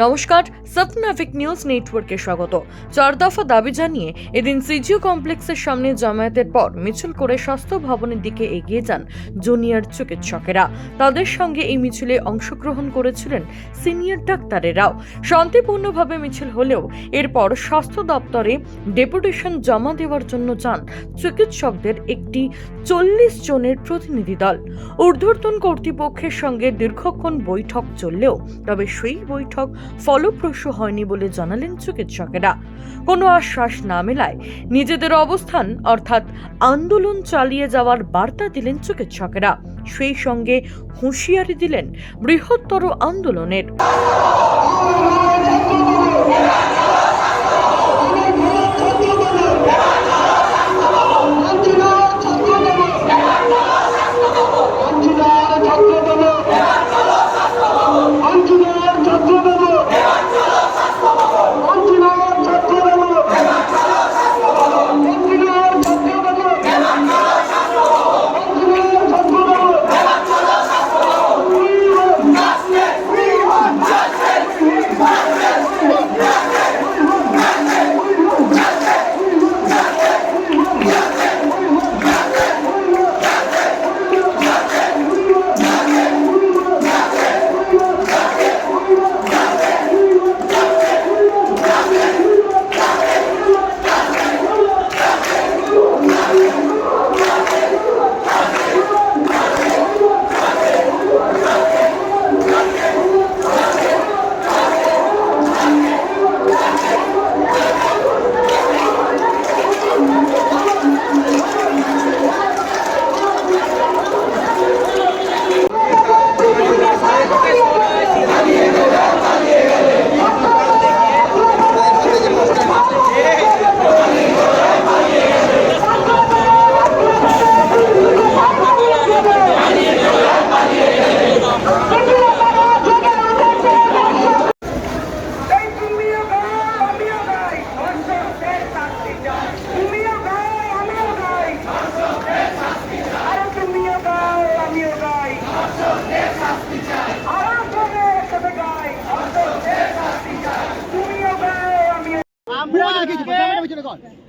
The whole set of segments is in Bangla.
নমস্কার, সপ্তনাভিক নিউজ নেটওয়ার্কে স্বাগত। 4 দফা দাবি জানিয়ে এদিন সিজিও কমপ্লেক্সের সামনে জমায়েতের পর মিছিল করে স্বাস্থ্য ভবনের দিকে এগিয়ে যান জুনিয়র চিকিৎসকেরা। তাদের সঙ্গে এই মিছিলে অংশগ্রহণ করেছিলেন সিনিয়র ডাক্তারেরাও। শান্তিপূর্ণভাবে মিছিল হলেও এরপর স্বাস্থ্য দপ্তরে ডেপুটেশন জমা দেওয়ার জন্য যান চিকিৎসকদের একটি 40 জনের প্রতিনিধি দল। ঊর্ধ্বতন কর্তৃপক্ষের সঙ্গে দীর্ঘক্ষণ বৈঠক চললেও তবে সেই বৈঠক ফলপ্রসূ হয়নি বলে জানালেন চিকিৎসকেরা। কোনো আশ্বাস না মেলায় নিজেদের অবস্থান অর্থাৎ আন্দোলন চালিয়ে যাওয়ার বার্তা দিলেন চিকিৎসকেরা। সেই সঙ্গে হুঁশিয়ারি দিলেন বৃহত্তর আন্দোলনের।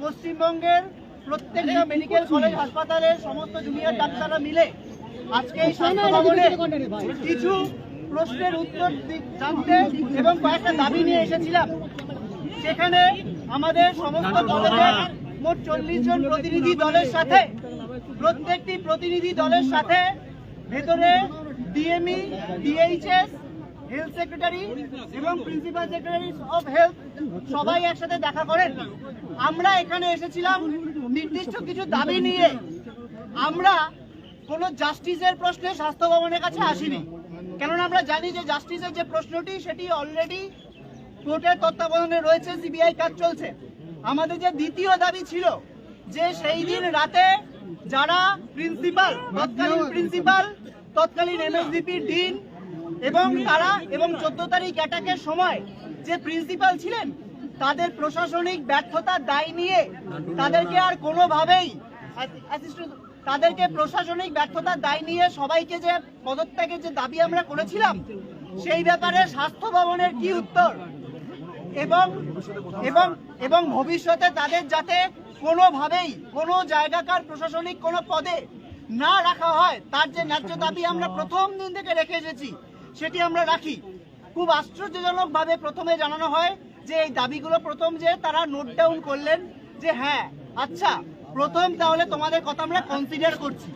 পশ্চিমবঙ্গের প্রত্যেকটা মেডিকেল কলেজ হাসপাতালের সমস্ত জুনিয়র ডাক্তাররা মিলে আজকে এই স্বাস্থ্য ভবনে কিছু প্রশ্নের উত্তর জানতে এবং কয়েকটা দাবি নিয়ে এসেছিলাম। সেখানে আমাদের সমস্ত কলেজের মোট 40 জন প্রতিনিধি দলের সাথে প্রত্যেকটি প্রতিনিধি দলের সাথে ভেতরে ডিএমই, ডিএইচএস, হেলথ সেক্রেটারি এবং প্রিন্সিপাল সেক্রেটারি অফ হেলথ সবাই একসাথে দেখা করেন। আমরা এখানে এসেছিলাম নির্দিষ্ট কিছু দাবি নিয়ে। আমরা কোনো জাস্টিসের প্রশ্নে স্বাস্থ্য ভবনের কাছে আসিনি, কেননা আমরা জানি যে জাস্টিসের যে প্রশ্নটি সেটি অলরেডি কোর্টের তত্ত্বাবধানে রয়েছে, সিবিআই কাজ চলছে। আমাদের যে দ্বিতীয় দাবি ছিল যে সেই দিন রাতে যারা প্রিন্সিপাল, তৎকালীন প্রিন্সিপাল, তৎকালীন এমএসডিপি ডিন এবং তারা এবং 14 তারিখ অ্যাটাকের সময় যে প্রিন্সিপাল ছিলেন তাদের প্রশাসনিক ব্যর্থতার দায় নিয়ে তাদেরকে আর কোনোভাবেই তাদেরকে প্রশাসনিক ব্যর্থতার দায় নিয়ে সবাইকে যে পদত্যাগের যে দাবি আমরা করেছিলাম সেই ব্যাপারে স্বাস্থ্য ভবনের কি উত্তর, এবং ভবিষ্যতে তাদের যাতে কোনোভাবেই কোনো জায়গাকার প্রশাসনিক কোনো পদে না রাখা হয় তার যে ন্যায্য দাবি আমরা প্রথম দিন থেকে রেখে এসেছি সেটি আমরা রাখি। খুব আশ্চর্যজনক ভাবে প্রথমে জানানো হয় যে এই দাবিগুলো প্রথম যে তারা নোট ডাউন করলেন যে হ্যাঁ আচ্ছা প্রথম তাহলে তোমাদের কথা আমরা কনসিডার করছি।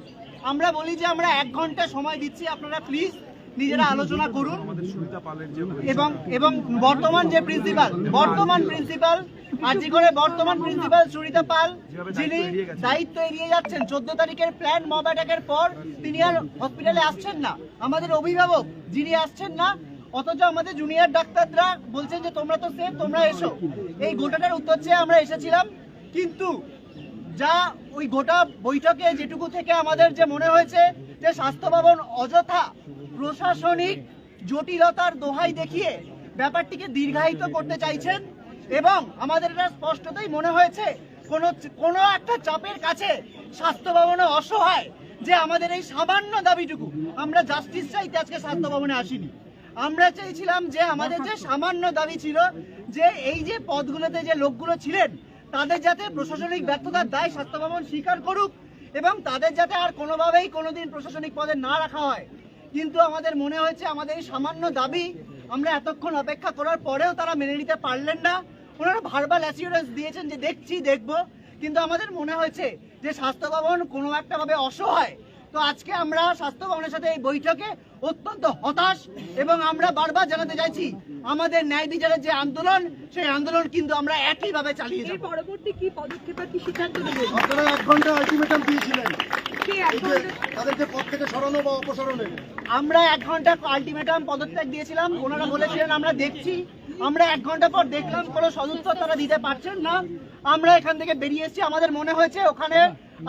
আমরা বলি যে আমরা 1 ঘন্টা সময় দিচ্ছি, আপনারা প্লিজ নিজেরা আলোচনা করুন। এবং বর্তমান প্রিন্সিপাল আরজি করে বর্তমান প্রিন্সিপাল সুরিতা পাল যিনি দায়িত্ব এড়িয়ে যাচ্ছেন, 14 তারিখের প্ল্যান মব অ্যাটাকের পর তিনি আর হসপিটালে আসছেন না। আমাদের অভিভাবক যিনি আসছেন না, অথচ আমাদের জুনিয়র ডাক্তাররা বলছেন যে তোমরা তো সেফ, তোমরা এসো। এই গোটাটার উত্তর চেয়ে আমরা এসেছিলাম, কিন্তু যা ওই গোটা বৈঠকে যেটুকু থেকে আমাদের যে মনে হয়েছে যে স্বাস্থ্য ভবন অযথা প্রশাসনিক জটিলতার দোহাই দেখিয়ে ব্যাপারটিকে দীর্ঘায়িত করতে চাইছেন এবং আমাদের এটা স্পষ্টতই মনে হয়েছে কোনো একটা চাপের কাছে স্বাস্থ্য ভবনে অসহায় যে আমাদের এই সামান্য দাবিটুকু আমরা জাস্টিস চাইতে আজকে স্বাস্থ্য ভবনে আসিনি। আমরা চেয়েছিলাম যে আমাদের যে সামান্য দাবি ছিল যে এই যে পদগুলোতে যে লোকগুলো ছিলেন তাদের যাতে প্রশাসনিক ব্যর্থতার দায় স্বাস্থ্য ভবন স্বীকার করুক এবং তাদের যাতে আর কোনোভাবেই কোনোদিন প্রশাসনিক পদে না রাখা হয়। কিন্তু আমাদের মনে হয়েছে আমাদের এই সামান্য দাবি আমরা এতক্ষণ অপেক্ষা করার পরেও তারা মেনে নিতে পারলেন না। ওনারা ভার্বাল অ্যাসিউরেন্স দিয়েছেন যে দেখছি দেখবো, কিন্তু আমাদের মনে হয়েছে যে স্বাস্থ্য ভবন কোনো একটা ভাবে অসহায়। তো আজকে আমরা স্বাস্থ্য ভবনের সাথে এই বৈঠকে অত্যন্ত হতাশ এবং আমরা বারবার জানাতে চাইছি আমাদের ন্যায় বিচারের যে আন্দোলন সেই আন্দোলন কিন্তু আমরা একইভাবে চালিয়ে যাব। পরবর্তী কি পদক্ষেপ কি সিদ্ধান্ত নেবেন? আপনারা 1 ঘন্টা আলটিমেটাম দিয়েছিলেন কি এখন তাদেরকে পদ থেকে সরানো বা অপসারণের। আমরা 1 ঘন্টা আলটিমেটাম পদত্যাগ দিয়েছিলাম, ওনারা বলেছিলেন আমরা দেখছি। আমরা 1 ঘন্টা পর দেখলাম কোনো সদুত্তর তারা দিতে পারছেন না। আমরা এখান থেকে বেরিয়ে এসেছি। আমাদের মনে হয়েছে ওখানে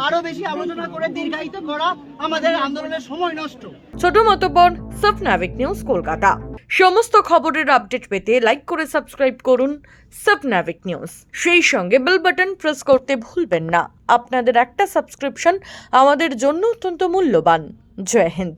আরো বেশি আলোচনা করে দীর্ঘায়িত করা আমাদের আন্দোলনের সময় নষ্ট। ছোট মতবর সাবনাভিক নিউজ কলকাতা। সমস্ত খবরের আপডেট পেতে লাইক করে সাবস্ক্রাইব করুন সাবনাভিক নিউজ। সেই সঙ্গে বেল বাটন প্রেস করতে ভুলবেন না। আপনাদের একটা সাবস্ক্রিপশন আমাদের জন্য অত্যন্ত মূল্যবান। জয় হিন্দ।